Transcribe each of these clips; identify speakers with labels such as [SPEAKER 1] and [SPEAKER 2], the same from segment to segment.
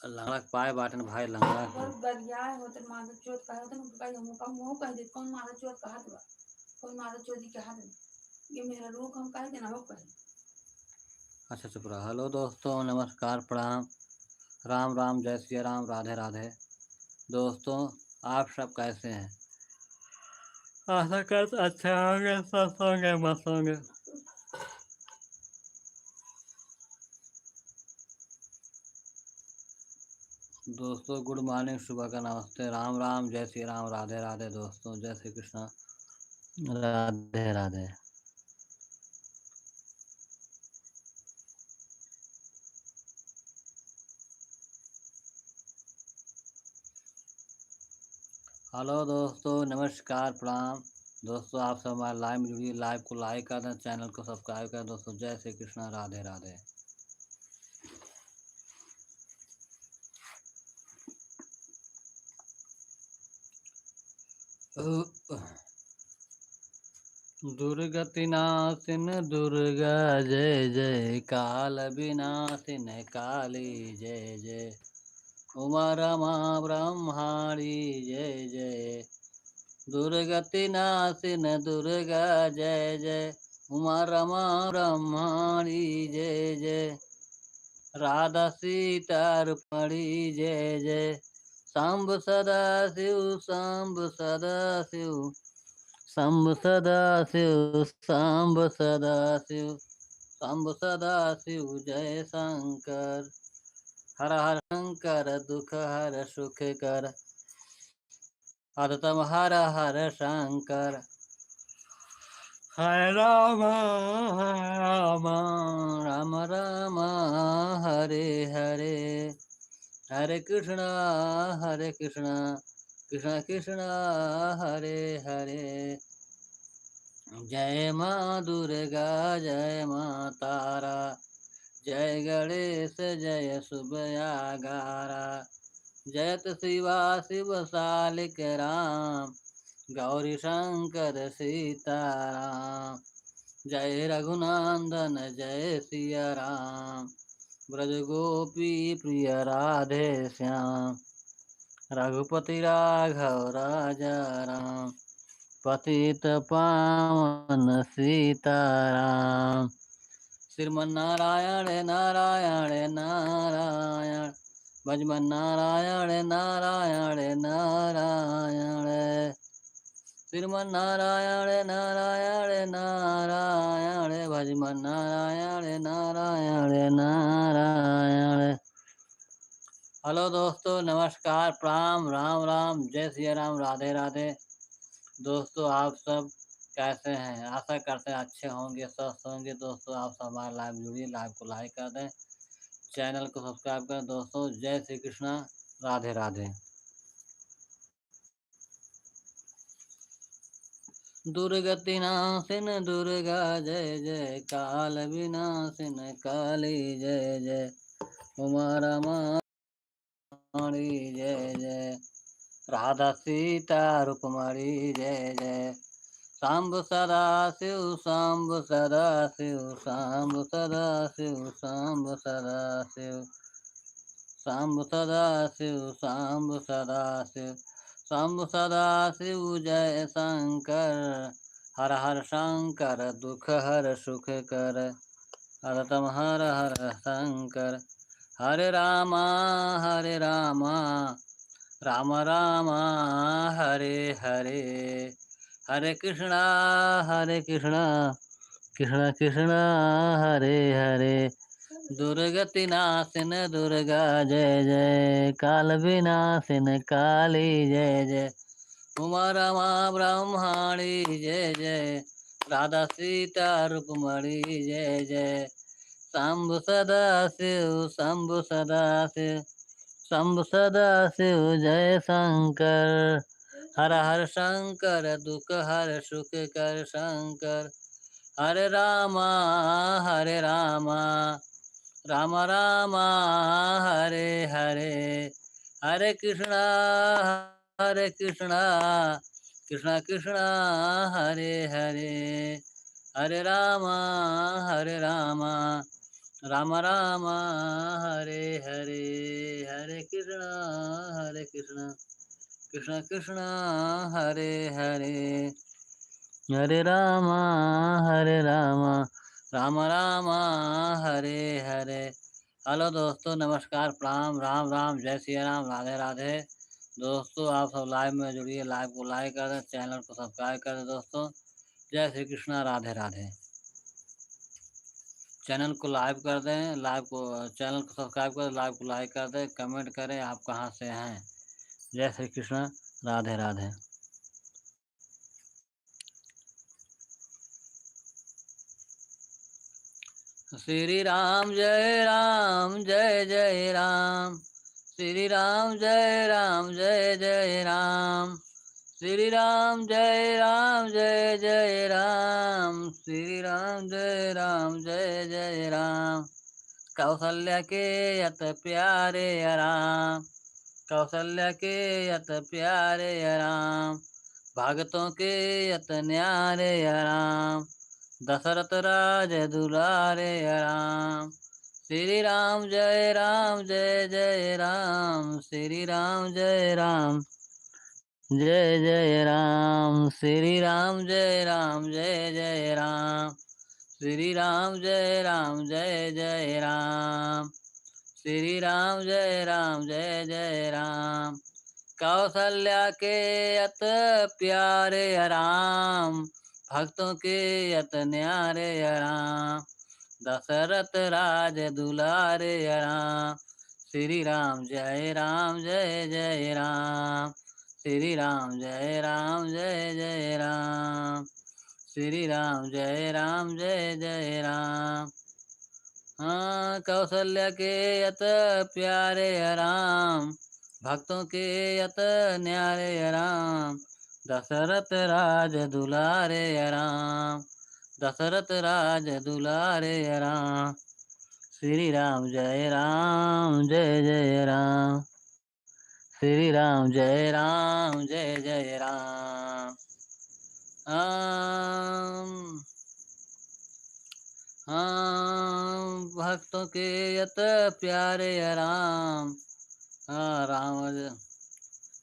[SPEAKER 1] लंगड़ा के पाए बाटन भाई लंगड़ा के।
[SPEAKER 2] और गरिया होत मादर चोत कहे होत उनका हम का मुंह कह दे कौन मादर चोत कहत बा कोई मादर चोती के हाथ में ये मेरा रूख हम कह देना हो कहे।
[SPEAKER 1] अच्छा चुप रहा। हेलो दोस्तों, नमस्कार, प्रणाम, राम राम, जय श्री राम, राधे राधे। दोस्तों, आप सब कैसे हैं? आशा करते अच्छे होंगे, स्वस्थ होंगे, मस्त होंगे। दोस्तों गुड मॉर्निंग, सुबह का नमस्ते, राम राम, जय श्री राम, राधे राधे। दोस्तों जय श्री कृष्णा, राधे राधे। हेलो दोस्तों, नमस्कार, प्रणाम। दोस्तों आप सब हमारे लाइव में जुड़िए, लाइव को लाइक कर दें, चैनल को सब्सक्राइब करें। दोस्तों जय श्री कृष्णा, राधे राधे। दुर्गति नाशिन दुर्गा जय जय, काल विनाशिन काली जय जय, उमा रमा ब्रह्माणी जय जय। दुर्गति नाशिन दुर्गा जय जय, उमा रमा ब्रह्माणी जय जय, राधा सीता रुक्मणी जय जय, शंभ सदा शिव, शंभ सदा शिव, शंभ सदा शिव, शंभ सदा शिव, शंभ सदा शिव, जय शंकर। हर हर शंकर, दुख हर सुख कर, अततम हर हर शंकर। हरे राम राम राम राम, हरे हरे, हरे कृष्णा कृष्ण कृष्ण, हरे हरे। जय माँ दुर्गा, जय माँ तारा, जय गणेश, जय शुभयागारा, जयत शिवा शिव शालिक राम, गौरी शंकर सीताराम। जय रघुनंदन, जय सिया राम, ब्रज गोपी प्रिय राधे श्याम, रघुपति राघव राजा राम, पतित पावन सीताराम। श्रीमन्नारायण नारायण नारायण, भजमन नारायण नारायण नारायण, श्रीमन्नारायण नारायण नारायण, भजमन नारायण नारायण नारायण। हेलो दोस्तों, नमस्कार, प्रणाम, राम राम, जय श्री राम, राधे राधे। दोस्तों आप सब कैसे हैं? आशा करते हैं अच्छे होंगे, स्वस्थ होंगे। दोस्तों आप सब हमारे लाइव जुड़िए, लाइव को लाइक कर दें, चैनल को सब्सक्राइब करें। दोस्तों जय श्री कृष्णा, राधे राधे। दुर्गति नाशिन दुर्गा जय जय, काल विनाशिन काली जय जय, उमा रमा जय जय, राधा सीता रुक्मणी जय जय, शंभ सदा शिव, शंभ सदा शिव, शंभ सदा शिव, शंभ सदा शिव, शंभ सदा शिव, शंभ सदा शिव, शंभ सदा शिव, जय शंकर। हर हर शंकर, दुख हर सुख कर, हरतम हर हर शंकर। हरे रामा राम राम, हरे हरे, हरे कृष्णा कृष्ण कृष्ण, हरे हरे। दुर्गति नाशिन दुर्गा जय जय, काल विनाशिन काली जय जय, उमा रमा ब्रह्माणी जय जय, राधा सीता रुक्मणी जय जय, शंभ सदा शिव, शंभ सदा शिव, शंभ सदा शिव, जय शंकर। हर हर शंकर, दुख हर सुख कर शंकर। हरे रामा राम रामा, हरे हरे, हरे कृष्णा कृष्ण कृष्ण, हरे हरे, हरे रामा राम राम हरे हरे, हरे कृष्ण कृष्ण कृष्ण हरे हरे, हरे राम राम राम हरे हरे। हेलो दोस्तों, नमस्कार, प्रणाम, राम राम, जय श्री राम, राधे राधे। दोस्तों आप सब लाइव में जुड़िए, लाइव को लाइक कर दें, चैनल को सब्सक्राइब कर दें। दोस्तों जय श्री कृष्णा, राधे राधे। चैनल को लाइव कर दें, चैनल को सब्सक्राइब कर दें, लाइव को लाइक कर दें, कमेंट करें आप कहाँ से हैं। जय श्री कृष्ण, राधे राधे। श्री राम जय राम, जय जय राम, श्री राम जय राम, जय जय राम, श्री राम जय राम, जय जय राम, श्री राम जय राम, जय जय राम। कौशल्या के अत प्यारे राम, कौशल्या के अत प्यारे राम, भगतों के अत न्यारे राम, दशरथ राज दुलारे राम। श्री राम जय राम, जय जय राम, श्री राम जय राम, जय जय राम, श्री राम जय राम, जय जय राम, श्री राम जय राम, जय जय राम, श्री राम जय राम, जय जय राम। कौशल्या के अत प्यारे राम, भक्तों के अत न्यारे राम, दशरथ राज दुलारे राम। श्री राम जय राम, जय जय राम, श्री राम जय राम, जय जय राम, श्री राम जय राम, जय जय राम। हाँ, कौशल्या के अत प्यारे राम, भक्तों के अत न्यारे राम, दशरथ राज दुलारे राम, दशरथ राज दुलारे राम। श्री राम जय राम, जय जय राम, श्री राम जय राम, जय जय राम। हाँ, भक्तों के अत प्यारे राम, हाँ राम,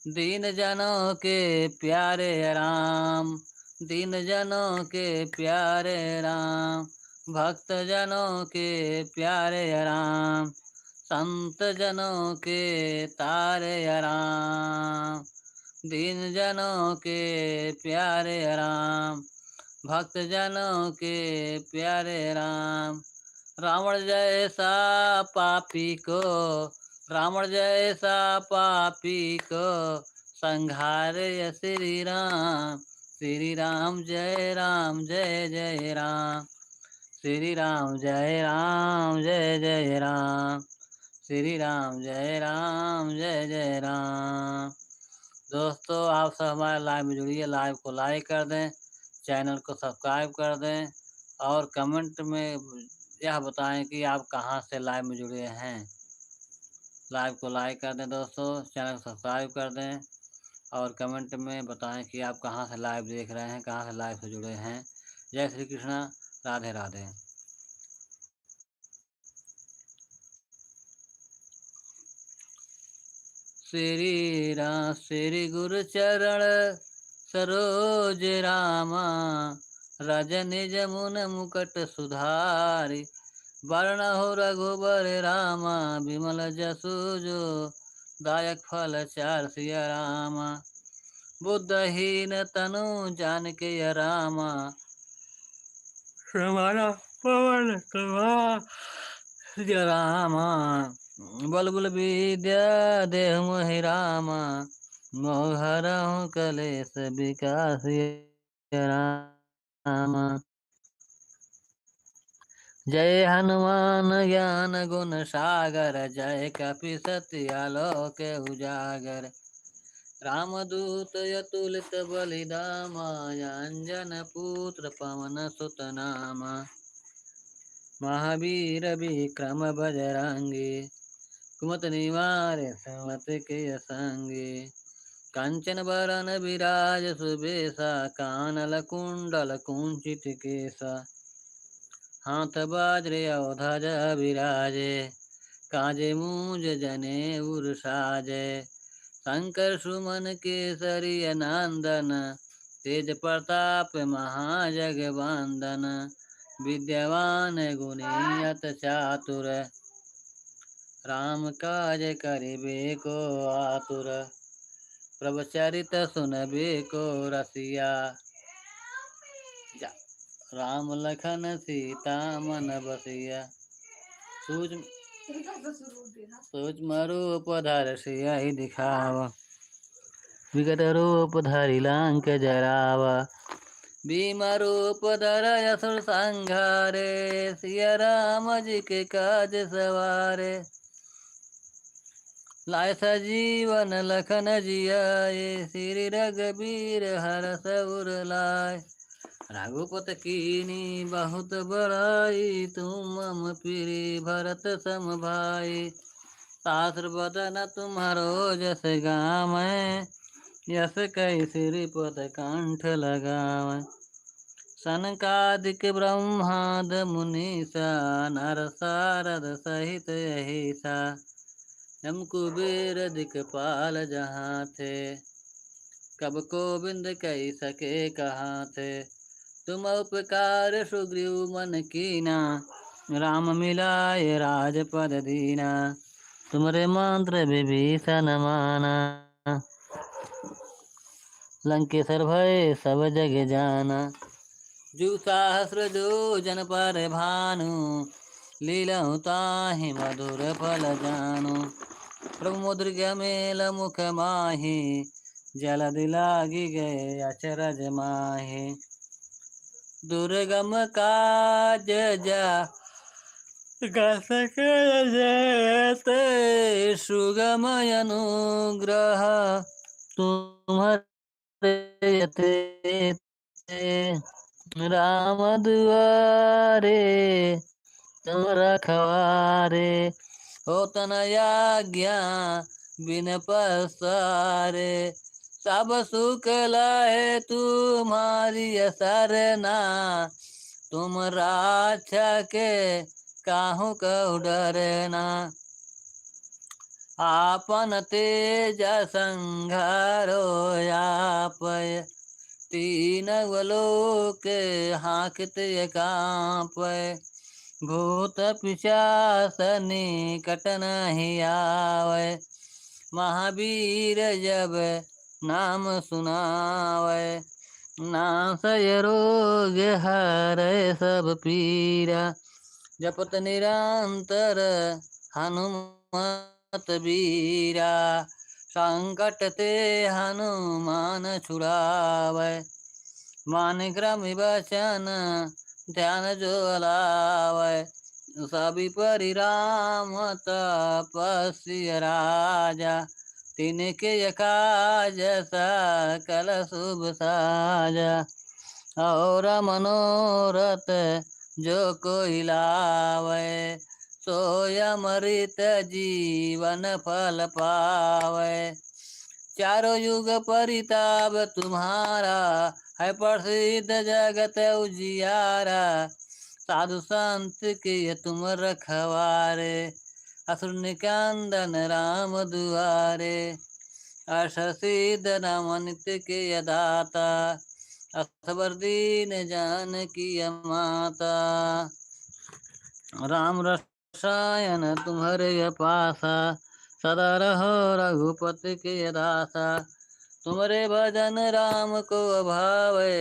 [SPEAKER 1] दीन जनों के प्यारे राम, दीन जनों के प्यारे राम, भक्त जनों के प्यारे राम, संत जनों के तारे राम, दीन जनों के प्यारे राम, भक्त जनों के प्यारे राम। रावण जैसा पापी को, रावण जैसा पापी को संहारे श्री राम, श्री राम जय राम, जय जय राम, श्री राम जय राम, जय जय राम, श्री राम जय राम, जय जय राम। दोस्तों आप सब हमारे लाइव में जुड़िए, लाइव को लाइक कर दें, चैनल को सब्सक्राइब कर दें और कमेंट में यह बताएं कि आप कहाँ से लाइव में जुड़े हैं। लाइव को लाइक कर दें दोस्तों, चैनल को सब्सक्राइब कर दें और कमेंट में बताएं कि आप कहाँ से लाइव देख रहे हैं, कहाँ से लाइव से जुड़े हैं। जय श्री कृष्णा, राधे राधे। श्री राम श्री गुरु चरण सरोज रामा, रजनि जमुन मुकट सुधारि, वर्णहु रघुबर रामा, विमल जसु जो दायक फल चार सिया रामा। बुद्धहीन तनु जानिके रामा, समाना पवन कुमार सिया रामा। बलबुल विद्या देहु मोहि रामा, मोह हरहु कलेश विकास रामा। जय हनुमान ज्ञान गुण सागर, जय कपि सत्यालोक उजागर। रामदूत अतुलित बलिधामा, अंजन पुत्र पवन सुत नामा। महावीर विक्रम बजरंगी, कुमत निवार सुमत के संगी। कंचन बरन विराज सुबेसा, कानन कुंडल कुंचित केसा। हाथ वज्र और ध्वजा विराजे, काजे मूंज जने उर साजे। शंकर सुमन केसरी नंदन, तेज प्रताप महाजगवंदन। विद्यावान गुणी अति चातुर, राम काज करिबे को आतुर। प्रभु चरित सुनबे को रसिया, राम लखन सीता मन बसिया। सूक्ष्म सूक्ष्म रूप धर सियहि दिखावा, विकट रूप धरि लंक जरावा। भीम रूप धर असुर संहारे, सिया राम जी के काज सवारे। लाय सजीवन लखन जियाए, श्री रघुबीर हरष उर लाय। रघुपत कीनी बहुत बड़ाई, तुम मम प्रिय भरत सम भाई। शास्त्र बदन तुम्हारो जस गावै, यस कई श्रीपद कंठ लगावै। सनकादिक ब्रह्माद मुनीसा, नर सारद सहित अहिसा। यम कुबेर दिखपाल जहाँ थे, कब गोविंद कही सके कहाँ थे। तुम उपकार सुग्रीव मन कीना, राम मिलाए राजपद दीना। तुमरे मंत्र विभीषण माना, लंकेश्वर भय सब जग जाना। जू सहस्र जो जन पर भानु, लीलहु ताहि मधुर फल जानु। प्रभु मुद्रिका मेल मुख माहि, जलधि लागी गए अचरज माहि। दुर्गम काज जा जयते, सुगम अनुग्रह तुम्हारे यते। राम दुआरे तुम रखवारे, हो तनयाज्ञा बिन पसारे। सब सुख लाए तुम्हारी सरना, तुम राक्षा के काहू कहु डरना। आपन तेज संघारो आपय, तीन लोक हाकित कांपय। भूत पिशाच निकट नहीं आवै, महावीर जब नाम सुनावै। नासय रोग हरै सब पीरा, जपत निरंतर हनुमत बीरा। संकट ते हनुमान छुड़ावै, मान क्रम वचन ध्यान जो लावै। सभी परि राम तपस्वी राजा, तिनके काज सकल शुभ साजा। और मनोरथ जो कोई लावै, सोय अमृत जीवन फल पावै। चारों युग परिताप तुम्हारा, है प्रसिद्ध जगत उजियारा। साधु संत के तुम रखवारे, असुर निकंदन राम दुआरे। अष्ट सिद्ध नाम नित्य के दाता, असबर दीन जानकी माता। राम रसायन तुम्हारे पासा, सदा रहो रघुपति के दासा। तुमरे भजन राम को भावे,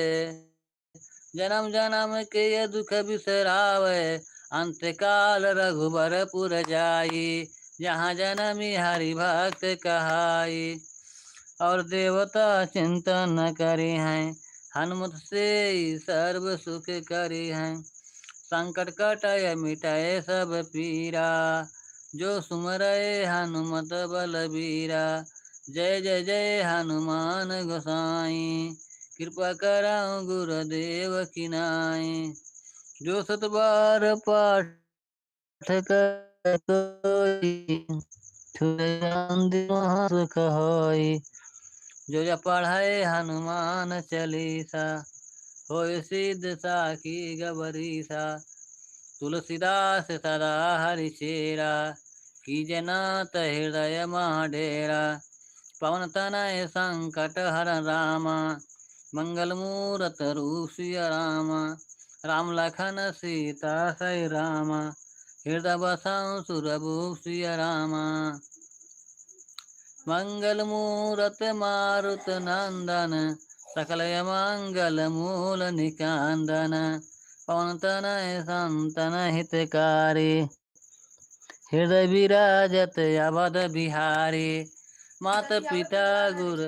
[SPEAKER 1] जन्म जन्म के दुख बिसरावे। अंत काल रघुबरपुर जाई, जहाँ जन्मी हरि भक्त कहाई। और देवता चिंतन करी हैं, हनुमत से सर्व सुख करी हैं। संकट कटाय मिटाए सब पीरा, जो सुमरए हनुमत बलबीरा। जय जय जय हनुमान गोसाई, कृपा करौ गुरुदेव की नाई। जो सत बार पाठ कोई, सुख होई। जो जब पढ़े हनुमान चालीसा, होय सिद्ध साखी गबरीसा। तुलसीदास सदा हरि चेरा, कीजे नाथ हृदय मह डेरा। पवन तनय संकट हरण रामा, मंगल मूरत रूप सिय रामा। राम लखन सीता सहि रामा, हृदय बसहु सुरभूप सिय रामा। मंगल मूरत मारुत नंदन, सकल मंगल मूल निकंदन। पवन तनय संतन हितकारी, हृदय विराजत अवध बिहारी। मात पिता गुर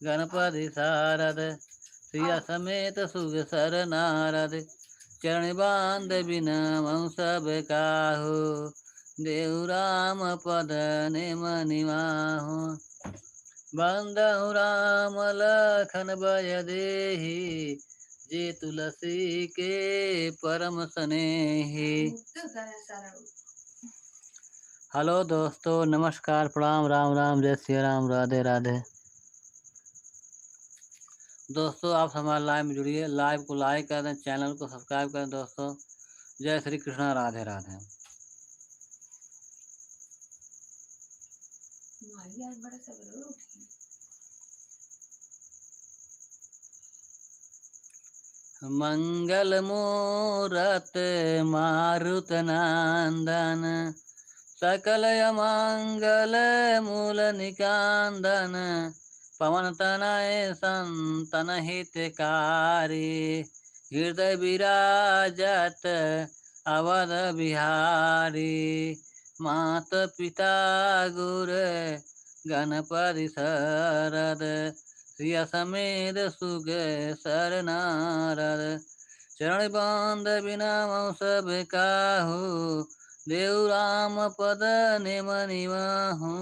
[SPEAKER 1] गणपति शारद, सिया समेत सुग सर नारद। चरण बांध बिनमु सब काहू, देहु राम पद निम निमाहु। बंदहु राम लखन बय देहि, जे तुलसी के परम स्नेही। हेलो दोस्तों, नमस्कार, प्रणाम, राम राम, जय श्री राम, राधे राधे। दोस्तों आप हमारे लाइव में जुड़िए, लाइव को लाइक कर दें, चैनल को सब्सक्राइब करें। दोस्तों जय श्री कृष्णा, राधे राधे। मंगल मूरत मारुत नंदन, सकल मंगल मूल निकंदन। पवन तनय संतन हितकारी, हृदय विराजत अवध बिहारी। मात पिता गुर गणपति शरद, सिया समेत सुग सर नारद। चरण बांध बिनमु सब काहू, देहु राम पद निम निमाहु।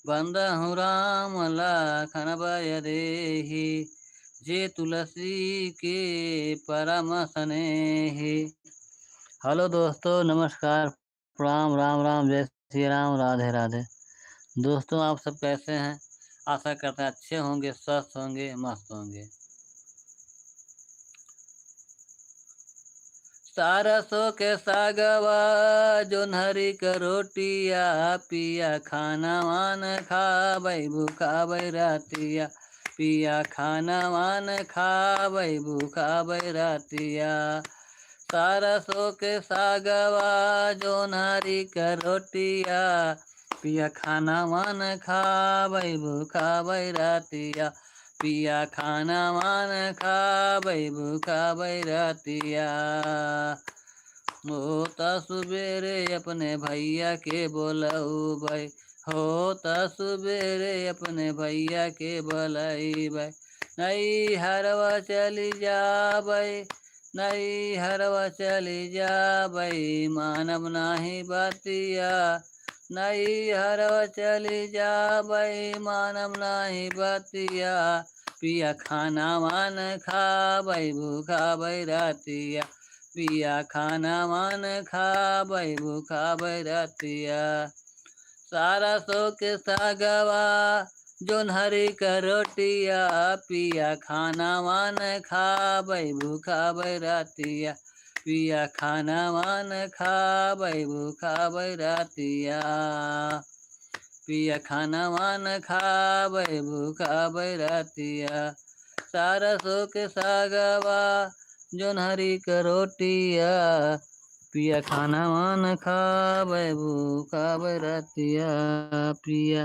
[SPEAKER 1] बंदहु राम लखन बय देहि, जे तुलसी के परम स्नेही। हेलो दोस्तों, नमस्कार, प्रणाम, राम राम, जय श्री राम, राधे राधे। दोस्तों आप सब कैसे हैं? आशा करते हैं अच्छे होंगे, स्वस्थ होंगे, मस्त होंगे। सारसों के सागवा जो हरी का रोटिया, पिया खाना वान खाबै भूखाबै रातिया। पिया खाना वान खाबै भूखाबै रातिया। सारसों के सागवा जो हरी का रोटिया, पिया खाना वान खाबै भूखाबै रातिया। पिया खाना मान खाबै भूखाबै रातिया। होता सुबेरे अपने भैया के बोलबै, होता सुबेरे अपने भैया के बोलबै। नई हरवा चली जाबै, नई हरवा चली जाबै, मानव नाही बातिया। नई हरवा चली जाबै, मानव नाही बातिया। पिया खाना मान खाबै भूखाबै रातिया। पिया खाना मान खाबै भूखाबै रातिया। सारसों के सागवा जोन हरी का रोटिया, पिया खाना मान खाबै भूखाबै रातिया। पिया खाना मान खाबै भूखाबै रातिया। पिया खाना मान खाबै भूखाबै रातिया। सारसों के सागवा जोन हरी का रोटिया, पिया खाना मान खाबै भूखाबै रातिया। पिया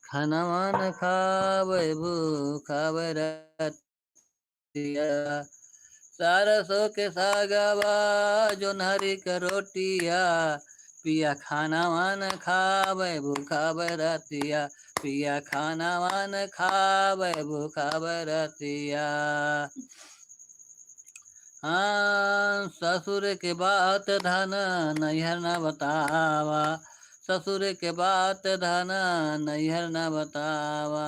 [SPEAKER 1] खाना मान खाबै भूखाबै रातिया। सारसों के सागवा जोन हरी का रोटिया, पिया खाना मान खाबै भूखाबै रातिया। पिया खाना मान खाबै भूखाबै रातिया। हाँ ससुर के बात धन नैहर न बतावा, ससुर के बात धन नैहर न बतावा।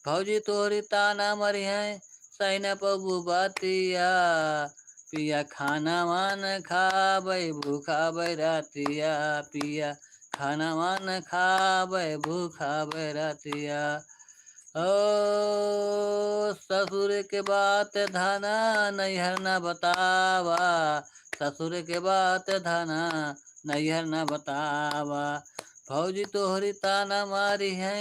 [SPEAKER 1] भौजी तोरी ताना मरी है, सही न पबू बातिया। पिया खाना मान खाबै भूखाबै रातिया। पिया खाना मान खाबै भूखाबै रातिया। ओ ससुर के बात धना नैहर न बतावा, ससुर के बात धना नैहर न बतावा। भौजी तोहरी ताना मारी है,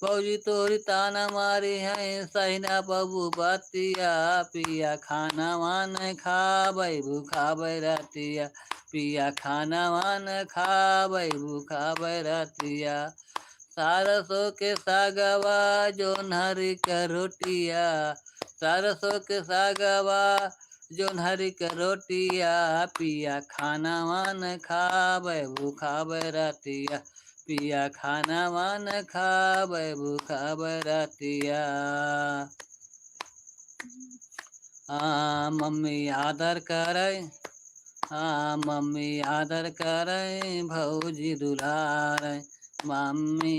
[SPEAKER 1] भौजी तोहरी ताना मारी है, सही ना बबू बतिया, पिया खाना वान खाबै भूखाबै रतिया, पिया खाना वान खाबै भूखाबै रतिया। सरसों के सागवा जोन्हरी के रोटिया, सरसों के सागवा जोन्हरी के रोटिया, पिया खाना वान खाबै भूखाबै रतिया, पिया खाना वान खाबै भूखाबै रतिया। मम्मी आदर करे, मम्मी आदर करे भौजी दुलारे, मम्मी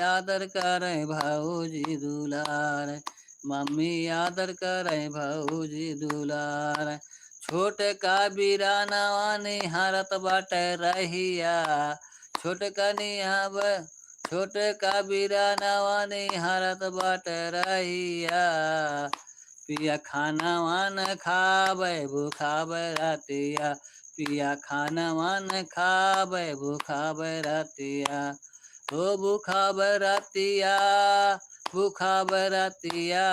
[SPEAKER 1] आदर करे भौजी दुलारे, मम्मी आदर करे भौजी दुलारे। छोटे का बीराना निहारत बाटे रहिया, छोटे का निहाब छोटे का बीराना निहारत बाटे रहिया, पिया खाना वान खाबै भूखाबै रतिया, पिया खाना वान खाबै भूखाबै रतिया। हो भूखाबै रतिया, भूखाबै रतिया,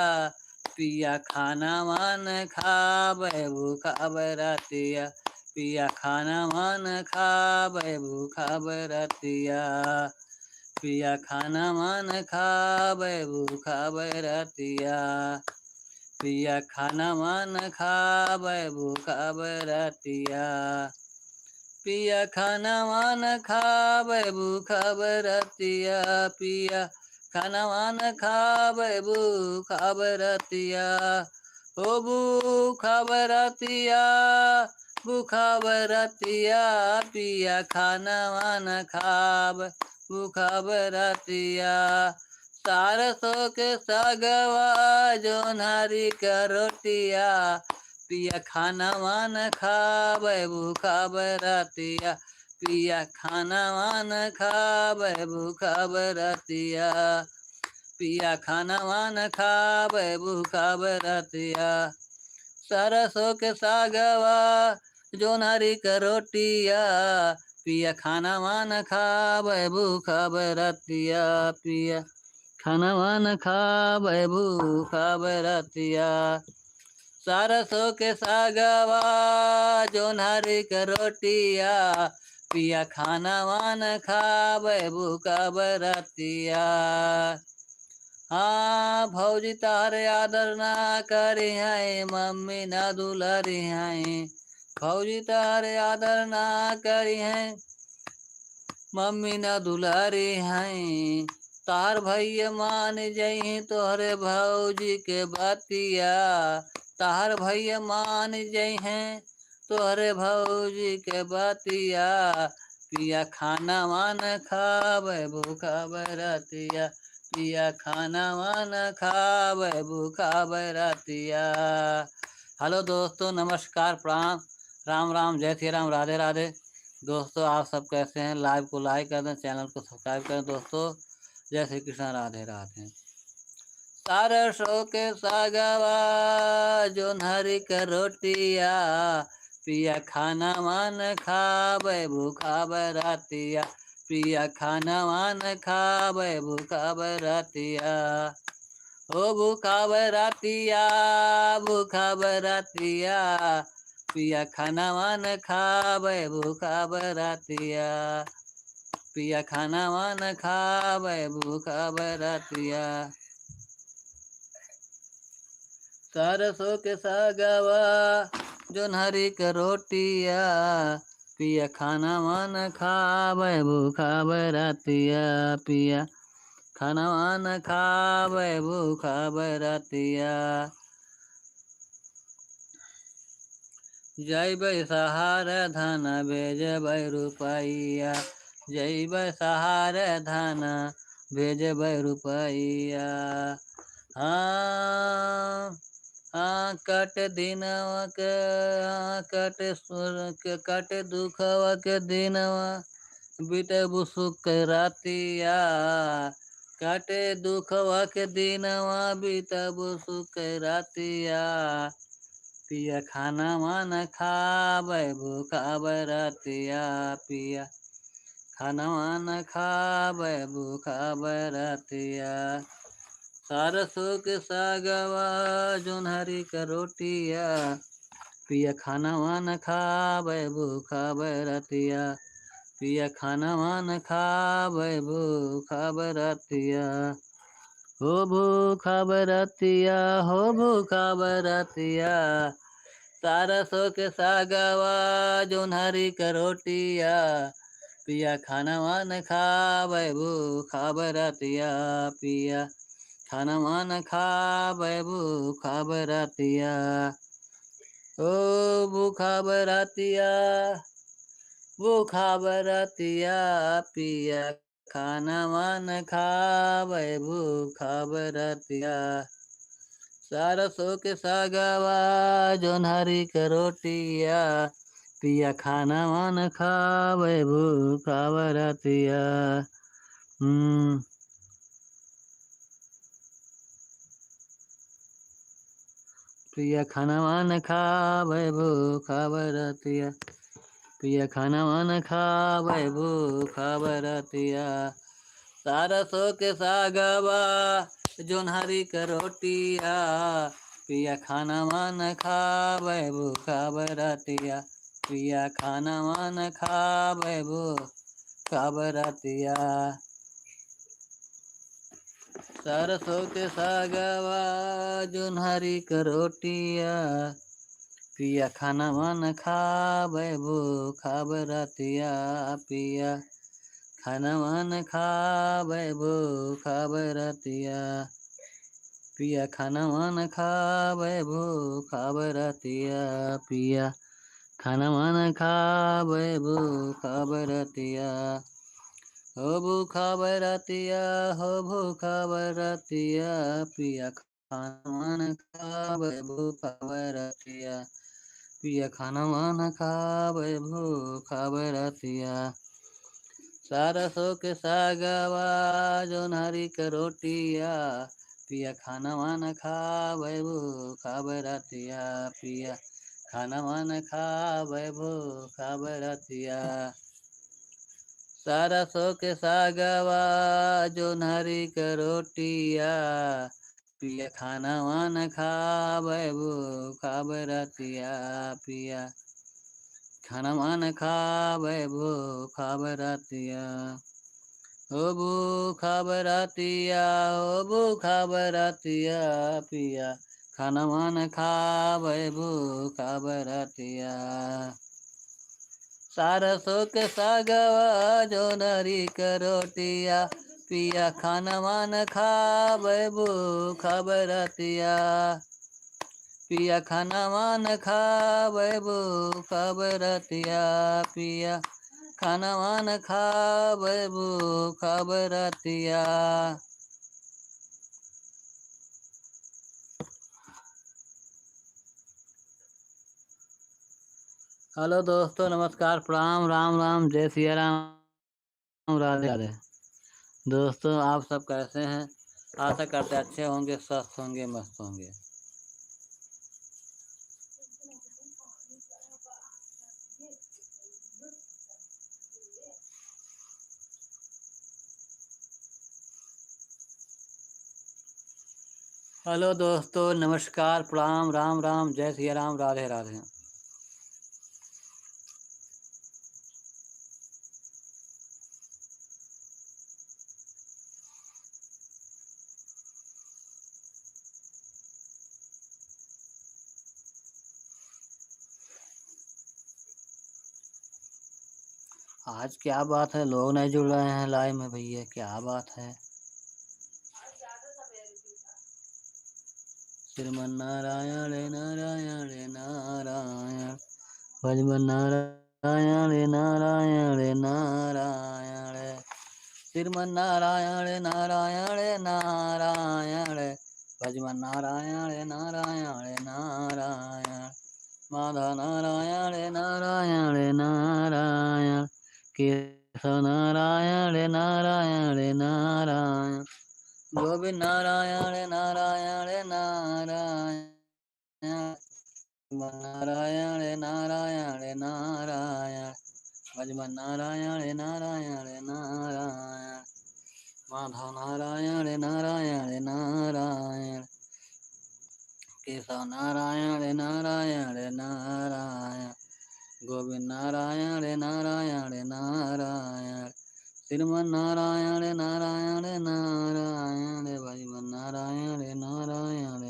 [SPEAKER 1] पिया खाना वान खाबै भूखाबै रतिया, पिया खाना वान खाबै भूखाबै रतिया, पिया खाना वान खाबै भूखाबै रतिया, पिया खाना वान खाबै भूखाबै रतिया, पिया खाना वान खाबै भूखाबै रतिया, पिया खाना वान खाबै भूखाबै रतिया। ओ भूखाबै रतिया, भूखाबै रतिया, पिया खाना वान खाबै भूखाबै रतिया। सरसों के सागवा जोन्हरी के रोटिया, पिया खाना वान खाबै भूखाबै रतिया, पिया खाना वान खाबै भूखाबै रतिया, पिया खाना वान खाबै भूखाबै रतिया। सरसों के सागवा जोन्हरी के रोटिया, पिया खाना वान खाबै भूखाबै रतिया, पिया खाना वान खाबै भूखाबै रतिया। सरसों के सागवा जोन्हरी के रोटिया, पिया खाना वान खाबै भूखाबै रतिया। भौजी तारे आदर ना करी है, मम्मी ना दुलरी है, भौजी तारे आदर ना करी है, मम्मी ना दुलारी हैं। तार भैया मान जई तोहरे भौजी के बतिया, तार भैया मान जई हैं तोहरे भौजी के बतिया, पिया खाना वान खाबै भूखाबै रतिया, पिया खाना वान खाबै भूखाबै रतिया। हेलो दोस्तों, नमस्कार, प्रणाम, राम राम, जय श्री राम, राधे राधे। दोस्तों आप सब कैसे हैं? लाइव को लाइक कर दें, चैनल को सब्सक्राइब करें। दोस्तों जय श्री कृष्ण, राधे राधे। सरसों के सागवा जोन्हरी के रोटिया, पिया खाना वान खाबै भूखाबै रतिया, पिया खाना वान खाबै भूखाबै रतिया। ओ भूखाबै रतिया, भूखाबै रतिया, पिया खाना वान खाबै भूखाबै रतिया, पिया खाना वान खाबै भूखाबै रतिया। सरसों के सागवा जोन्हरी के रोटिया, पिया खाना वान खाबै भूखाबै रतिया, पिया खाना वान खाबै भूखाबै रतिया। जैबै सहार धन भेजबै रुपैया, जैबै सहार धन भेजबै रुपैया। कट दिनवा के कट दुखवा के दिनवा, बीतबु सुख रतिया, कटे दुखवा के दिनवा बीतबु सुख रतिया। पिया खाना मान खावे भूखा बरतिया पिया खाना मान खावे भूखा बरतिया सरसों के सागवा जोन्हरी का रोटिया पिया खाना मान खावे भूखा बरतिया पिया खाना मान खावे भूखा बरतिया हो भूखा बरतिया हो भूखा बरतिया सरसों के सागवा जोन्हरी का रोटिया पिया खाना मान खावे भूखा बरतिया पिया खाना मान खावे भूखा बरतिया ओ भूखा बरतिया भूखा बरतिया पिया खाना मान खावे भूखा बरतिया सरसों के सागवा जोन्हरी का रोटिया पिया खाना मान खावे भूखा बरतिया पिया खाना मान खावे भूखा बरतिया पिया खाना मान खावे भूखा बरतिया सरसों के सागवा जोन्हरी का रोटिया पिया खाना मान खावे भूखा बरतिया पिया खाना मान खावे भूखा बरतिया सरसों के सागवा जोन्हरी का रोटिया पिया खाना मान खावे भूखा बरतिया पिया खाना मान खावे भूखा बरतिया पिया खाना मान खावे भूखा बरतिया पिया खाना मान खावे भूखा बरतिया हो भूखा बरतिया हो भूखा बरतिया पिया खाना मान खावे भूखा बरतिया पिया खाना मान खावे भूखा बरतिया सरसों के सागवा जोन्हरी का रोटिया पिया खाना मान खावे भूखा बरतिया पिया खाना मान खावे भूखा बरतिया सरसों के सागवा जोन्हरी का रोटिया पिया खाना मान खावे भूखा बरतिया पिया खाना मान खावे भूखा बरतिया हो भूखा बरतिया हो भूखा बरतिया पिया खाना मान खावे भूखा बरतिया सरसों के सागवा जोन्हरी का रोटिया पिया खाना मान खावे भूखा बरतिया पिया खाना मान खावे भूखा बरतिया पिया खाना मान खावे भूखा बरतिया हेलो दोस्तों, नमस्कार, प्रणाम, राम राम, जय सिया राम, राधे राधे। दोस्तों, आप सब कैसे हैं? आशा करते अच्छे होंगे, स्वस्थ होंगे, मस्त होंगे। हेलो दोस्तों, नमस्कार, प्रणाम, राम राम, जय सिया राम, राधे राधे। आज क्या बात है, लोग नहीं जुड़ रहे हैं लाइव में भैया, क्या बात है? श्रीमन नारायण नारायण नारायण भजमन नारायण नारायण नारायण श्रीमन नारायण नारायण नारायण भजमन नारायण नारायण नारायण माधा नारायण नारायण नारायण केशव नारायण नारायण नारायण गोविंद नारायण नारायण नारायण नारायण नारायण नारायण भजमन नारायण नारायण नारायण माधव नारायण नारायण नारायण केशव नारायण नारायण नारायण गोविंद नारायण नारायण नारायण श्रीमन नारायण नारायण नारायण भजमन नारायण नारायण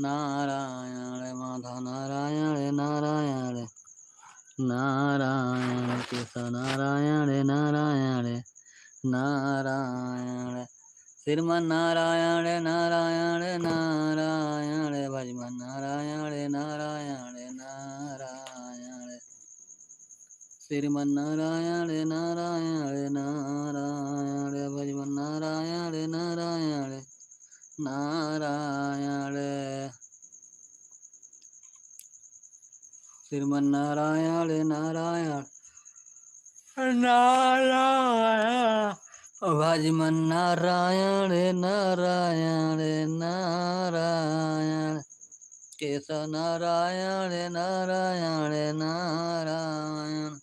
[SPEAKER 1] नारायण माधव नारायण नारायण नारायण केशव नारायण नारायण नारायण श्रीमन नारायण नारायण नारायण भजमन नारायण नारायण नारायण श्रीमन नारायण नारायण नारायण भजमन नारायण नारायण नारायण श्रीमन नारायण नारायण नारायण भजमन नारायण नारायण नारायण केशव नारायण नारायण नारायण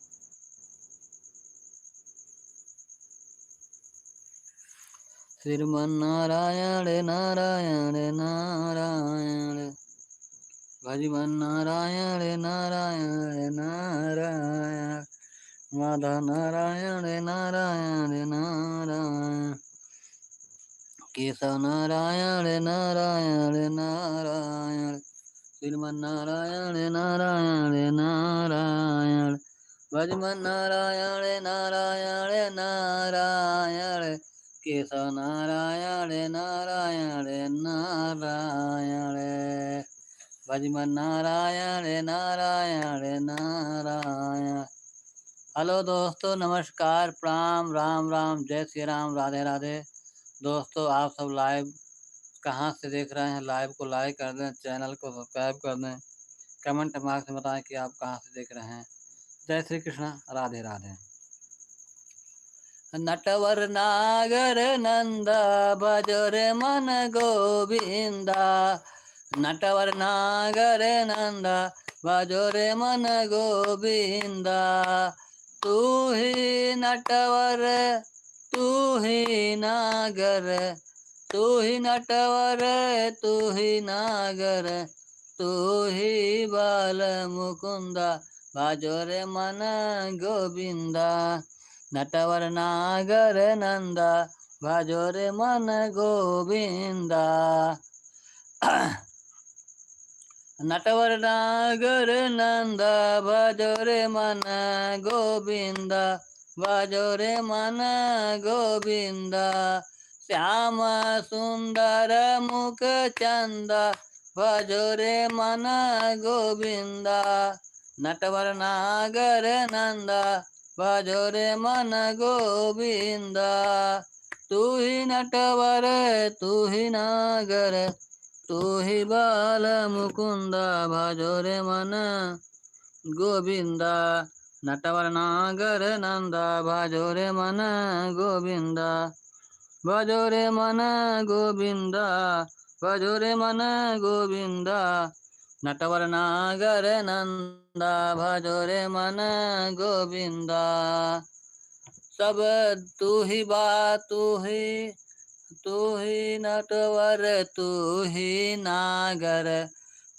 [SPEAKER 1] श्रीमन नारायण नारायण नारायण भजमन नारायण नारायण नारायण माधव नारायण नारायण नारायण केशव नारायण नारायण नारायण श्रीमन नारायण नारायण नारायण भजमन नारायण नारायण नारायण केशव नारायण नारायण नारायण भजमन नारायण नारायण नारायण। हेलो दोस्तों, नमस्कार, प्रणाम, राम राम, जय श्री राम, राधे राधे। दोस्तों, आप सब लाइव कहाँ से देख रहे हैं? लाइव को लाइक कर दें, चैनल को सब्सक्राइब कर दें, कमेंट मार्क्स में बताएं कि आप कहाँ से देख रहे हैं। जय श्री कृष्ण, राधे राधे। नटवर नागर नंदा भजो रे मन गोविंदा, नटवर नागर नंदा भजो रे मन गोविंदा। तू ही नटवर तू ही नागर, तू ही नटवर तू ही नागर, तू ही बाल मुकुंदा भजो रे मन गोविंदा। नटवर नागर नंदा भजो रे मन गोविंदा। नटवर नागर नंदा भजो रे मन गोविंदा, भजो रे मन गोविंदा। श्याम सुंदर मुख चंदा भजो रे मन गोविंदा। नटवर नागर नंदा भजो रे मन गोविंदा। तू ही नटवर तू ही नागर, तू ही बाल मुकुंदा भजो रे मन गोविंदा। नटवर नागर नंदा भजो रे मन गोविंदा, भजो रे मन गोविंदा, भजो रे मन गोविंदा। नटवर नागर नंदा भजो रे मन गोविंदा। सब तू ही तू ही नटवर तू ही नागर,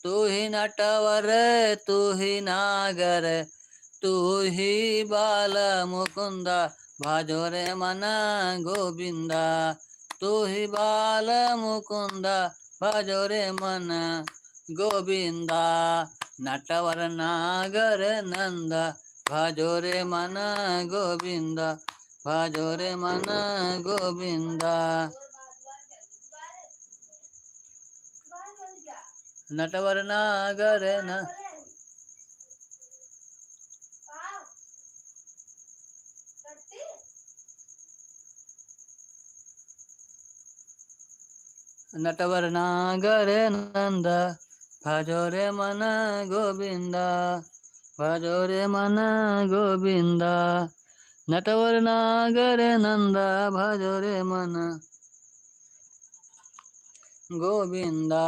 [SPEAKER 1] तू ही नटवर तू ही नागर, तू ही बाल मुकुंदा भजो रे मन गोविंदा। तू ही बाल मुकुंदा भजो रे मन गोविंदा। नटवर नागर नंदा भजो रे मन गोविंदा, भजो रे मन गोविंदा। नटवर नागर न नटवर नागर नंदा भजो रे मन गोविंदा, भजो रे मन गोविंदा। नटवर नागर नंदा भजो रे मन गोविंदा।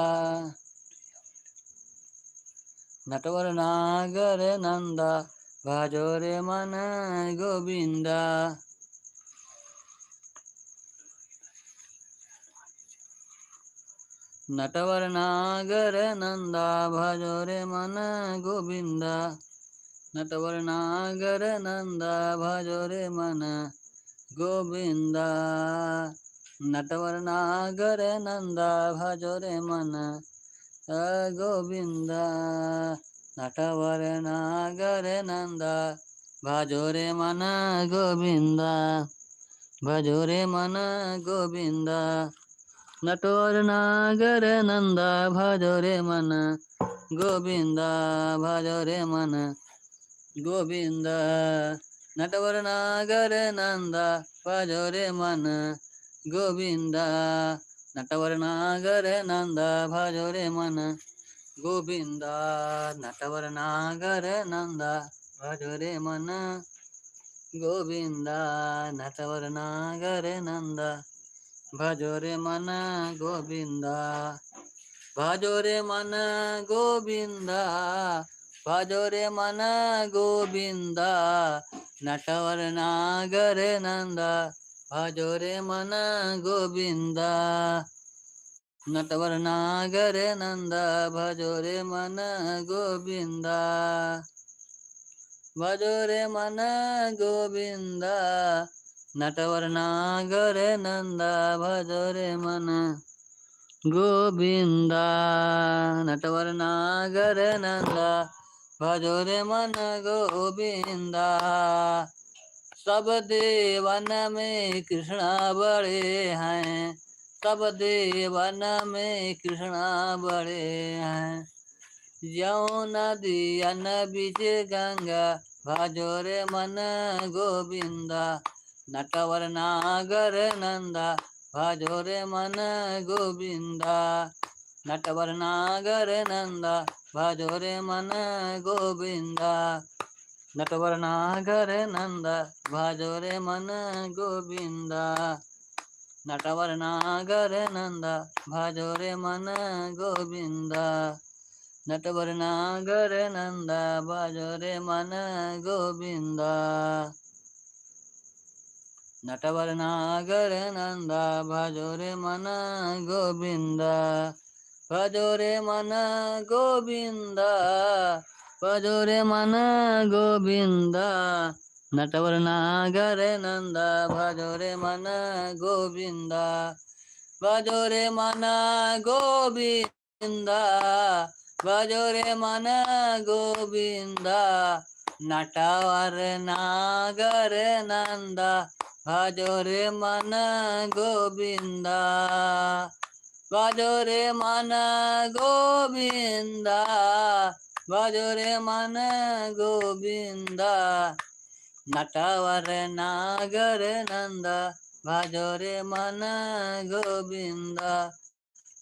[SPEAKER 1] नटवर नागर नंदा भजो रे मन गोविंदा। नटवर नागर नंदा भजो रे मन गोविंदा। नटवर नागर नंदा भजो रे मन गोविंदा। नटवर नागर नंदा भजो रे मन गोविंदा। नटवर नागर नंदा भजो रे मन गोविंदा। भजो रे मन गोविंदा। नटवर नागर नंदा भजो रे मन गोविंदा। भजो रे मन गोविंदा। नटवर नागर नंदा भजो रे मन गोविंदा। नटवर नागर नंदा भजो रे मन गोविंदा। नटवर नागर नंदा भजो रे मन गोविंदा। नटवर नागर नंदा भजो रे मन गोविंदा। भजो रे मन गोविंदा। भजो रे मन गोविंदा। नटवर नागर नंदा भजो रे मन गोविंदा। नटवर नागर नंदा भजो रे मन गोविंदा। भजो रे मन गोविंदा। नटवर नागर नंदा भजो रे मन गोविंदा। नटवर नागर नंदा भजो रे मन गोविंदा। सब देवन में कृष्णा बड़े हैं। सब देवन में कृष्णा बड़े हैं। यमुना नदियन बीच गंगा भजो रे मन गोविंदा। नटवर नागर नंदा भजो रे मन गोविंदा। नटवर नागर नंदा भजो रे मन गोविंदा। नटवर नागर नंदा भजो रे मन गोविंदा। नटवर नागर नंदा भजो रे मन गोविंदा। नटवर नागर नंदा भजो रे मन गोविंदा। नटवर नागर नंदा भजो रे मन गोविंदा। भजो रे मन गोविंदा। भजो रे मन गोविंदा। नटवर नागर नंदा भजो रे मन गोविंदा। भजो रे मन गोविंदा। भजो रे मन गोविंदा। नटवर नागर नंदा भजो रे मन गोविंदा। भजो रे मन गोविंदा। भजो रे मन गोविंदा। नटवर नागर नंदा भजो रे मन गोविंदा।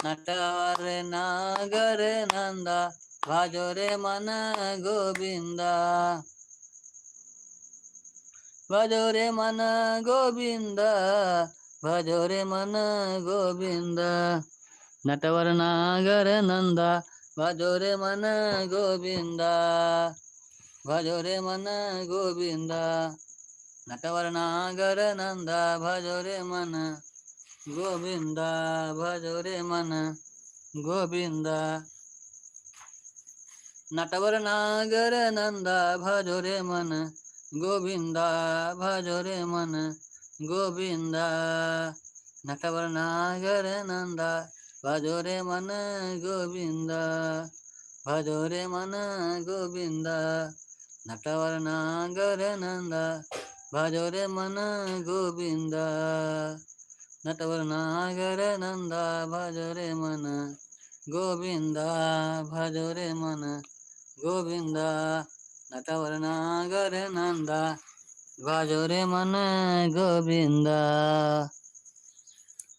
[SPEAKER 1] नटवर नागर नंदा भजो रे मन गोविंदा। भजो रे मन गोविंदा। भजो रे मन गोविंदा। नटवर नागर नंदा भजो रे मन गोविंदा। भजो रे मन गोविंदा। नटवर नागर नंदा भजो रे मन गोविंदा। भजो रे मन गोविंदा। नटवर नागर नंदा भजो रे मन गोविंदा। भजो रे मन गोविंदा। नटवर नागर नंदा भजो रे मन गोविंदा। भजो रे मन गोविंदा। नटवर नागर नंदा भजो रे मन गोविंदा। नटवर नागर नंदा भजो रे मन गोविंदा। भजो रे मन गोविंदा। नटवर नागर नंदा भजो रे मन गोविंदा।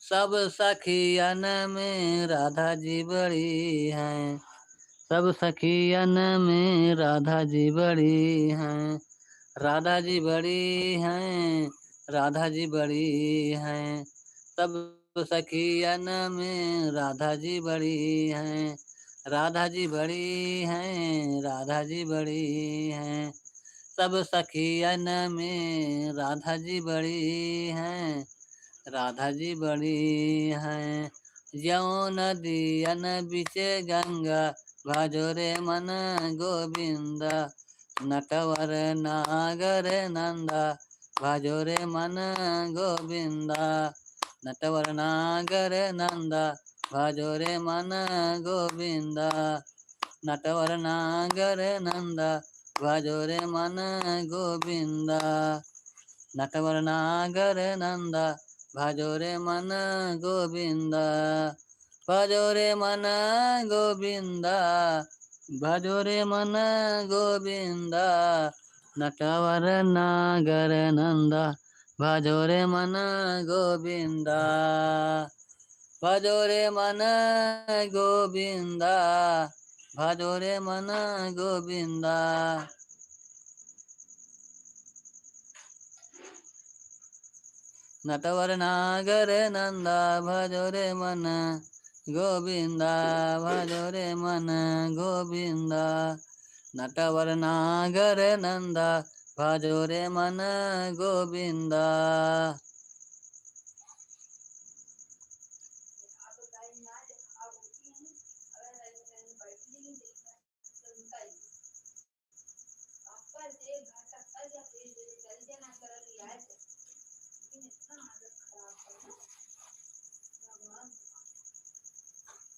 [SPEAKER 1] सब सखियन में राधा जी बड़ी हैं। सब सखियन में राधा जी बड़ी हैं। राधा जी बड़ी हैं। राधा जी बड़ी हैं। सब सखियन में राधा जी बड़ी हैं। राधा जी बड़ी हैं, राधा जी बड़ी हैं, सब सखियन में राधा जी बड़ी हैं, राधा जी बड़ी हैं। ज्यों नदियन बिचे गंगा, भजो रे मन गोविंदा, नटवर नागर नंदा, भजो रे मन गोविंदा, नटवर नागर नंदा, भजो रे मन गोविंदा, नटवर नागर नंदा, भजो रे मन गोविंदा, नटवर नागर नंदा, भजो रे मन गोविंदा, भजो रे मन गोविंदा, भजो रे मन गोविंदा, नटवर नागर नंदा, भजो रे मन गोविंदा, भजो रे मन गोविंदा, भजो रे मन गोविंदा। नटवर नागर नंदा, भजो रे मन गोविंदा, भजो रे मन गोविंदा, नटवर नागर नंदा, भजो रे मन गोविंदा।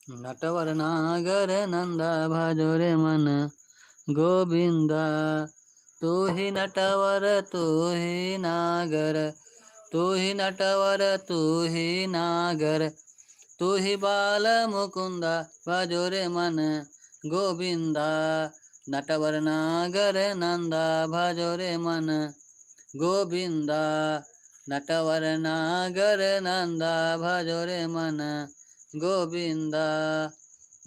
[SPEAKER 1] नटवर नागर नंदा, भजो रे मन गोविंदा, तू ही नटवर तू ही नागर, तू ही नटवर तू ही नागर, तू ही बाल मुकुंदा, भजो रे मन गोविंदा, नटवर नागर नंदा, भजो रे मन गोविंदा, नटवर नागर नंदा, भजो रे मन गोविंदा,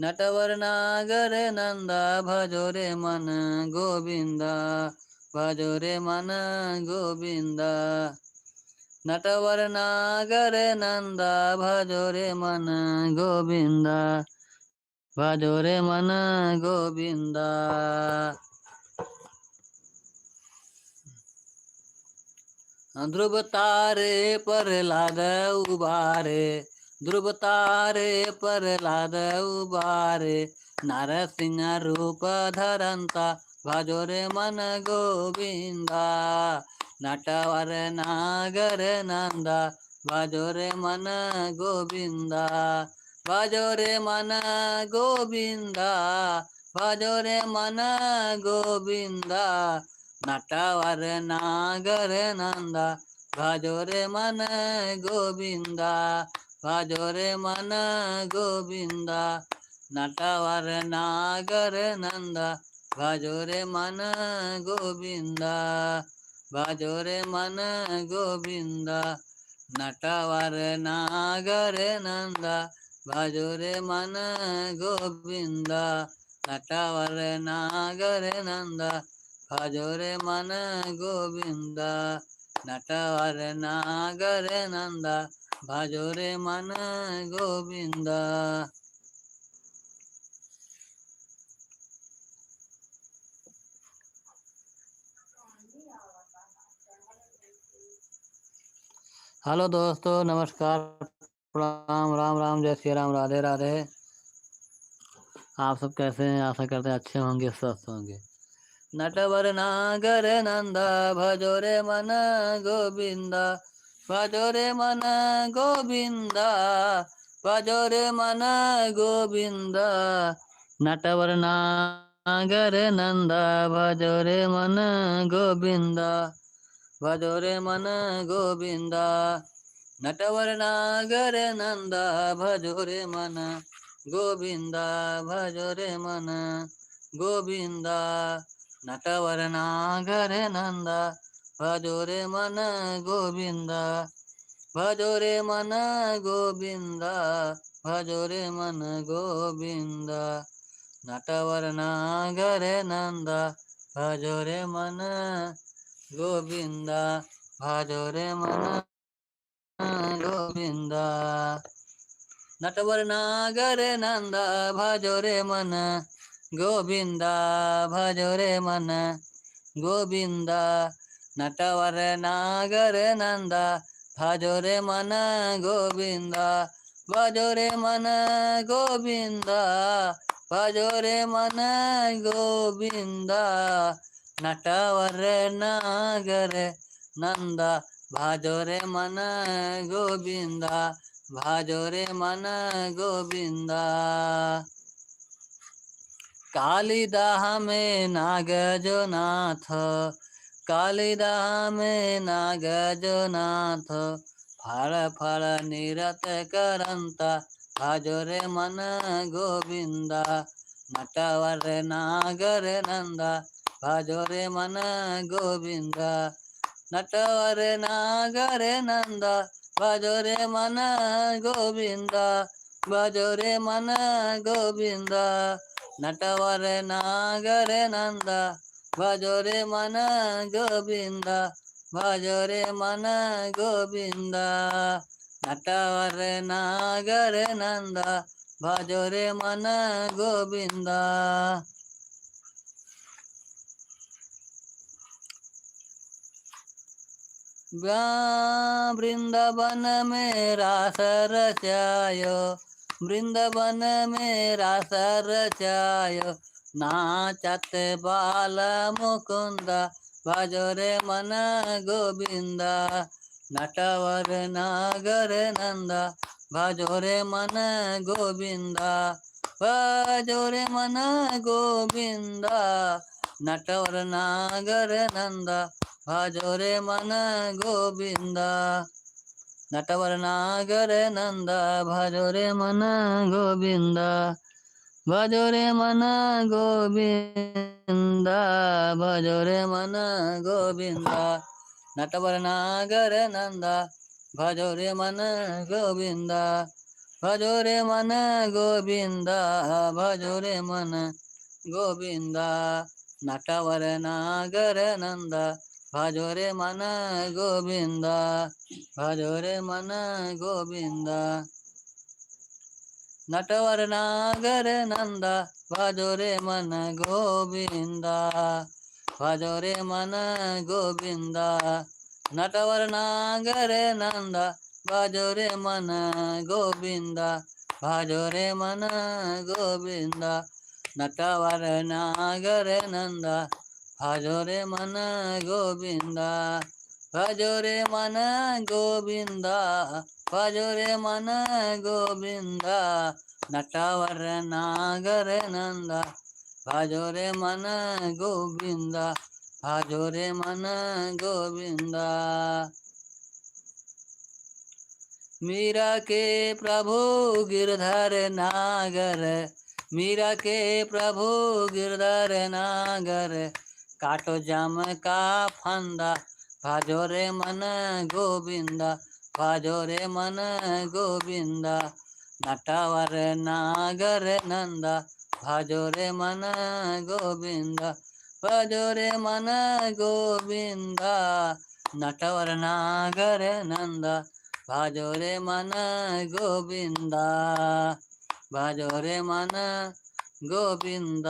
[SPEAKER 1] नटवर नागर नंदा, भजो रे मन गोविंदा, भजो रे मन गोविंदा, नटवर नागर नंदा, भजो रे मन गोविंदा, भजो रे मन गोविंदा। ध्रुव तारे प्रहलाद उबारे, ध्रुव तारे प्रहलाद उबारे, नरसिंह रूप धरंता, भजो रे मन गोविंदा, नटवर नागर नंदा, भजो रे मन गोविंदा, भजो रे मन गोविंदा, भजो रे मन गोविंदा, नटवर नागर नंदा, भजो रे मन गोविंदा, भजो रे मन गोविंदा, नटवर नागर नंदा, भजो रे मन गोविंदा, भजो रे मन गोविंदा, नटवर नागर नंदा, भजो रे मन गोविंदा, नटवर नागर नंदा, भजो रे मन गोविंदा, नटवर नागर नंदा, भजो रे मन गोविंदा। हेलो दोस्तों, नमस्कार, प्रणाम, राम राम, जय श्री राम, राधे राधे। आप सब कैसे हैं? आशा करते हैं अच्छे होंगे, स्वस्थ होंगे। नटवर नागर नंदा, भजो रे मन गोविंदा, भजो रे मन गोविंदा, भजो रे मन गोविंदा, नटवर नागर नंदा, भजो रे मन गोविंदा, भजो रे मन गोविंदा, नटवर नागर नंदा, भजो रे मन गोविंदा, भजो रे मन गोविंदा, नटवर नागर नंदा, भजो रे मन गोविंदा, भजो रे मन गोविंदा, भजो रे मन गोविंदा, नटवर नागर नंदा, भजो रे मन गोविंदा, भजो रे मन गोविंदा। नटवर नागर नंद भजो रे मन गोविंद भजो रे मन गोविंद नटवर नागर नंद भजो रे मन गोविंद भजो रे मन गोविंद भजो रे मन गोविंद नटवर नागर नंद भजो रे मन गोविंद भजो रे मन गोविंद कालिदाह में नागजो नाथ कालिदाह में नागजो नाथ फल फल निरत करंत भजो रे मन गोविंद नटवर नागर नंद भजो रे मन गोविंद नटवर नागर नंद भजो रे मन गोविंद भजो रे मन गोविंद नटवर नागर नंद भजो रे मन गोविंद भजो रे मन गोविंद नटवर नागर नंद भजो रे मन गोविंद वृंदावन में रास रचायो वृंदावन में रास रचायो नाचत बाल मुकुंद भजो रे मन गोविंद नटवर नागर नंद भजो रे मन गोविंद भजो रे मन गोविंद नटवर नागर नंद भजो रे मन गोविंद नटवर नागर नंद भजो रे मन गोविंद भजो रे मन गोविंद भजो रे मन गोविंद नटवर नागर नंद भजो रे मन गोविंद भजो रे मन गोविंद भजो रे मन गोविंद नटवर नागर नंद भजो रे मन गोविंद भजो रे मन गोविंद नटवर नागर नंद भजो रे मन गोविंद भजो रे मन गोविंद नटवर नागर नंद भजो रे मन गोविंद भजो रे मन गोविंद नटवर नागर नंद भजो रे मन गोविंद भजो रे मन गोविंद भजो रे मन गोविंद नटवर नागर नंद भजो रे मन गोविंद भजो रे मन गोविंद मीरा के प्रभु गिरधर नागर मीरा के प्रभु गिरधर नागर काटो जम का फंदा भजो रे मन गोविंद भजो रे मन गोविंद नटवर नागर नंद भजो रे मन गोविंद भजो रे मन गोविंद नटवर नागर नंद भजो रे मन गोविंद भजो रे मन गोविंद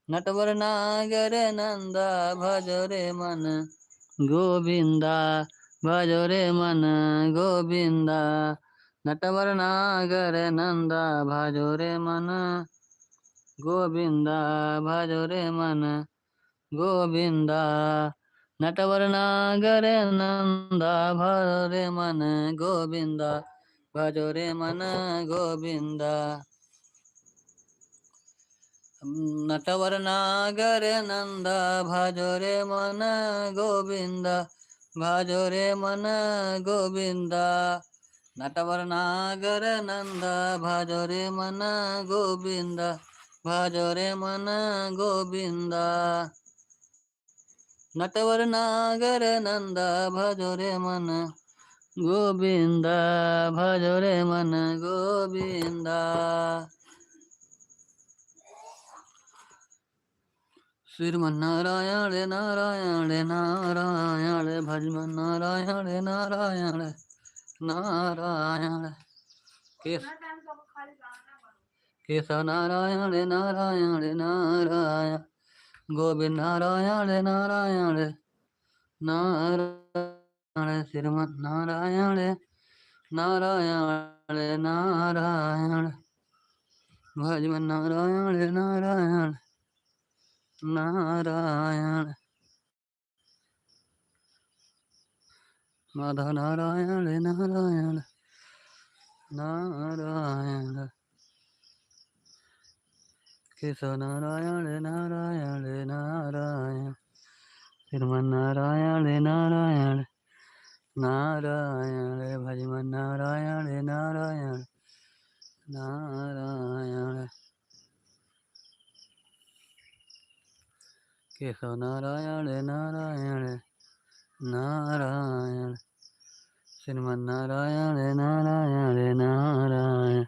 [SPEAKER 1] नटवर नागर नंद भजो रे मन गोविंद भजो रे मन गोविंद नटवर नागर नंद भजो रे मन गोविंद भजो रे मन गोविंद नटवर नागर नंद भजो रे मन गोविंद भजो रे मन गोविंद नटवर नागर नंद भजो रे मन गोविंद भजो रे मन गोविंद नटवर नागर नंद भजो रे मन गोविंद भजो रे मन गोविंद नटवर नागर नंद भजो रे मन गोविंद भजो रे मन गोविंद श्रीमन्नारायण नारायण नारायण भजमन नारायण नारायण नारायण केस केशव नारायण नारायण नारायण गोविंद नारायण नारायण नारायण श्रीमन नारायण नारायण नारायण भजमन नारायण नारायण नारायण माधव नारायण नारायण नारायण केशव नारायण नारायण नारायण श्रीमन नारायण नारायण नारायण भजमन नारायण नारायण नारायण केशव नारायण नारायण नारायण श्रीमन नारायण नारायण नारायण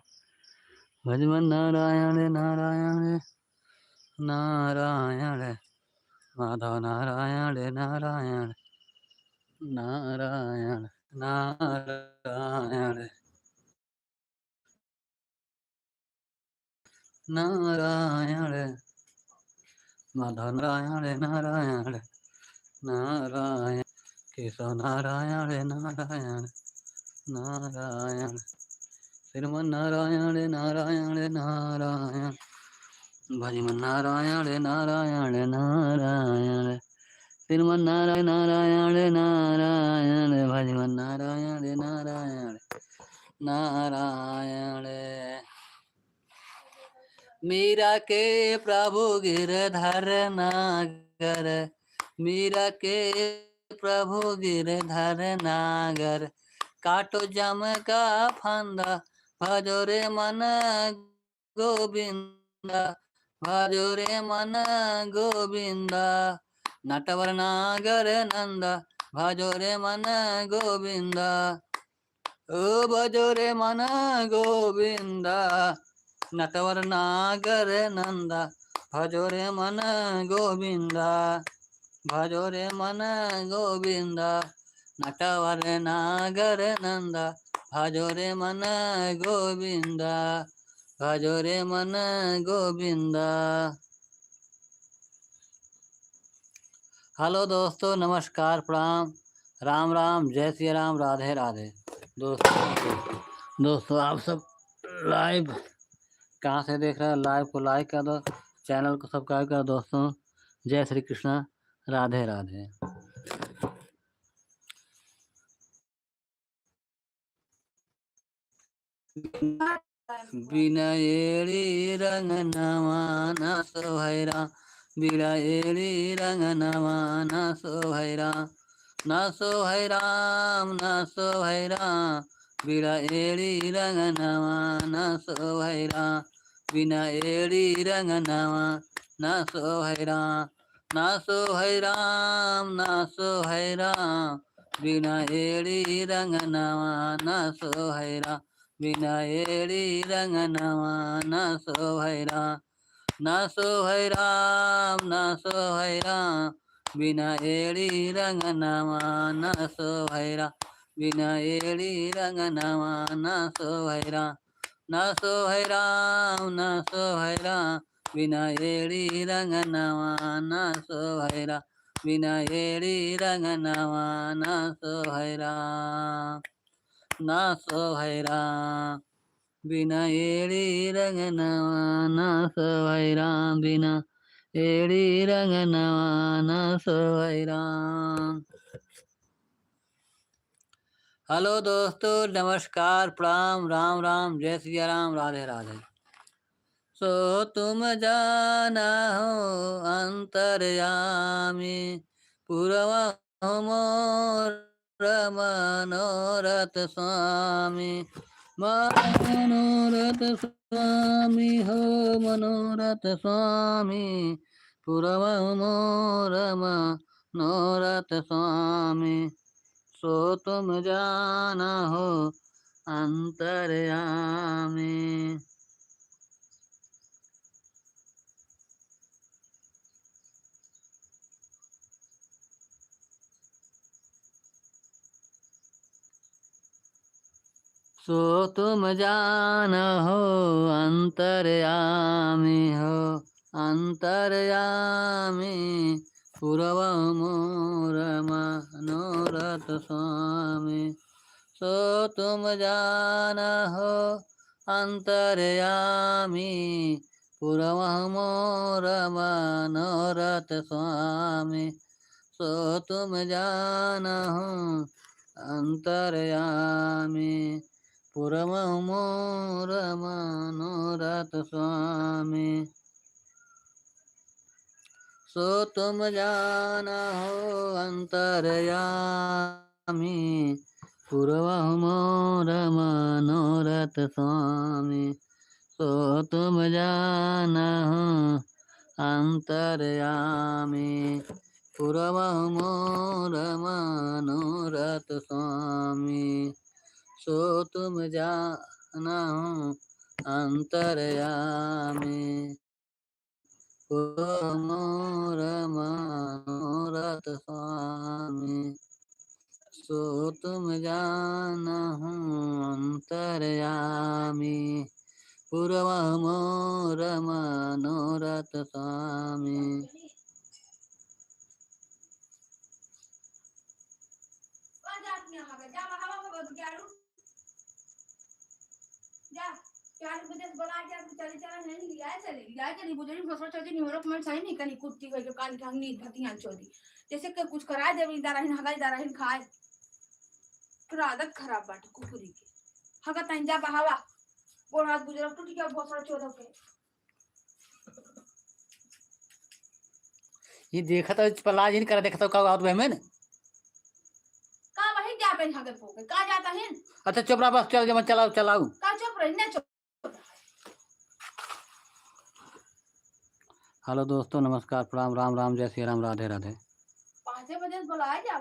[SPEAKER 1] भजमन नारायण नारायण नारायण माधव नारायण नारायण नारायण नारायण नारायण माधव नारायण नारायण नारायण केशव नारायण नारायण नारायण श्रीमन नारायण नारायण नारायण भजमन नारायण नारायण नारायण श्रीमन नारायण नारायण नारायण भजमन नारायण नारायण नारायण मीरा के प्रभु गिरधर नागर मीरा के प्रभु गिरधर नागर काटो जम का फंदा भजो रे मन गोविंदा भजो रे मन गोविंदा नटवर नागर नंदा भजो रे मन गोविंदा ओ भजो रे मन गोविंदा नटवर नागर नंदा भजो रे मन गोविंदा भजो रे मन गोविंदा नटवर नागर नंदा भजो रे मन गोविंदा भजो रे मन गोविंदा। हेलो दोस्तों, नमस्कार, प्रणाम, राम राम, जय श्री राम, राधे राधे। दोस्तों आप सब लाइव कहाँ से देख रहे हैं? लाइव को लाइक कर दो, चैनल को सब्सक्राइब कर दो दोस्तों। जय श्री कृष्णा, राधे राधे। बिना एड़ी रंग नवाना सोहैरा बिना एड़ी रंग नवाना सोहैरा ना सोहैराम ना सोहैरा बिना एड़ी रंग नवाना सोहैरा बिना एड़ी रंग नवा ना सोहैरा ना सोहैराम ना सोहैरा बिना एड़ी रंग नवा ना सोहैरा बिना एड़ी रंग नवा ना सोहैरा ना सोहैराम ना सोहैरा बिना एड़ी रंग नवा ना सोहैरा बिना एड़ी रंग नवा ना सोहैरा ना सोहैराम ना सोहैरा बिना एड़ी रंग नवा ना सोहैरा बिना एड़ी रंग नवा ना सोहैरा ना सोहैरा बिना एड़ी रंग नवा ना सोहैरा बिना एड़ी रंग नवा ना सोहैरा। हेलो दोस्तों, नमस्कार, प्रणाम, राम राम, जय श्री राम, राधे राधे। सो तुम जाना हो अंतर्यामी पूर्वा हो मोर मनोरथ स्वामी मनोरथ स्वामी हो मनोरथ स्वामी पूर्वा हो मोर मनोरथ स्वामी सो तुम जाना हो अंतर्यामी। सो तुम जानहो अंतर्यामी हो अंतर्यामी पूर्व मोर मनोरथ स्वामी। सो तुम जानहो अंतर्यामी पूर्व मोर मनोरथ स्वामी। सो तुम जानहो अंतर्यामी पूर्व मोर मनोरथ स्वामी। सो तुम जानहो अंतर्यामी पूर्व मोर मनोरथ स्वामी। सो तुम जानहो अंतर्यामी पूर्व मोर मनोरथ स्वामी। सो तुम जानहो अंतर्यामी पूर्व मोर मनोरथ स्वामी। सो तुम जानहो अंतर्यामी पूर्व मोर मनोरथ स्वामी।
[SPEAKER 2] जैसे कि कुछ कराए देवे दाराहिन हगाई दाराहिन खाए पूरा आदत खराब बाटे कुकुरी के हगा तंजा बहावा गोड़ हाथ गुजर टूट गया भोसड़ा चोदो के
[SPEAKER 1] ये देखा तो पलाज ही कर देखा तो का आउट में
[SPEAKER 2] का वही जा पे हगे पोके का जाता है
[SPEAKER 1] अच्छा चुप रहा बस चल जब चलाओ चलाऊ
[SPEAKER 2] का चुप रही ना चुप।
[SPEAKER 1] हेलो दोस्तों नमस्कार प्रणाम राम राम जय श्री राम राधे राधे।
[SPEAKER 2] 5 बजे बुलाया जा